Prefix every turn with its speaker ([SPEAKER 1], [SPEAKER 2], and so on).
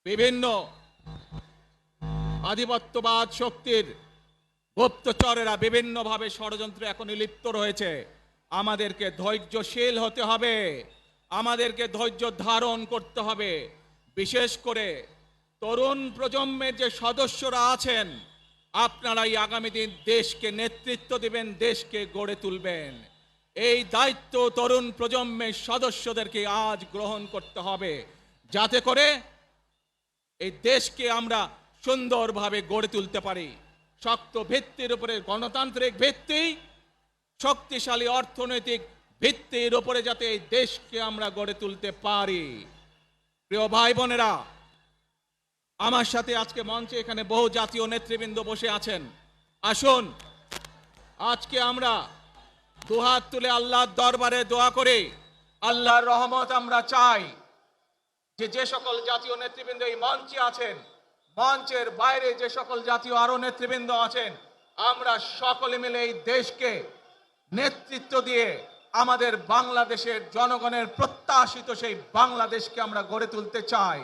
[SPEAKER 1] বিভিন্ন আধিপত্যবাদ শক্তির গুপ্তচরেরা বিভিন্নভাবে ষড়যন্ত্রে এখনই লিপ্ত রয়েছে। আমাদেরকে ধৈর্যশীল হতে হবে, আমাদেরকে ধৈর্য ধারণ করতে হবে। বিশেষ করে তরুণ প্রজন্মের যে সদস্যরা আছেন, আপনারাই আগামী দিন দেশকে নেতৃত্ব দিবেন, দেশকে গড়ে তুলবেন। এই দায়িত্ব তরুণ প্রজন্মের সদস্যদেরকে আজ গ্রহণ করতে হবে, যাতে করে এই দেশকে আমরা সুন্দরভাবে গড়ে তুলতে পারি। শক্ত ভিত্তির উপরে, গণতান্ত্রিক ভিত্তি, শক্তিশালী অর্থনৈতিক ভিত্তির উপরে যাতে এই দেশকে আমরা গড়ে তুলতে পারি। প্রিয় ভাই বোনেরা, আমার সাথে আজকে মঞ্চে এখানে বহু জাতীয় নেতৃবৃন্দ বসে আছেন। আসুন আজকে আমরা দুহাত তুলে আল্লাহর দরবারে দোয়া করে আল্লাহর রহমত আমরা চাই। যে সকল জাতীয় নেতৃবৃন্দ এই মঞ্চে আছেন, মঞ্চের বাইরে যে সকল জাতীয় আরো নেতৃবৃন্দ আছেন, আমরা সকলে মিলে এই দেশকে নেতৃত্ব দিয়ে আমাদের বাংলাদেশের জনগণের প্রত্যাশিত সেই বাংলাদেশকে আমরা গড়ে তুলতে চাই।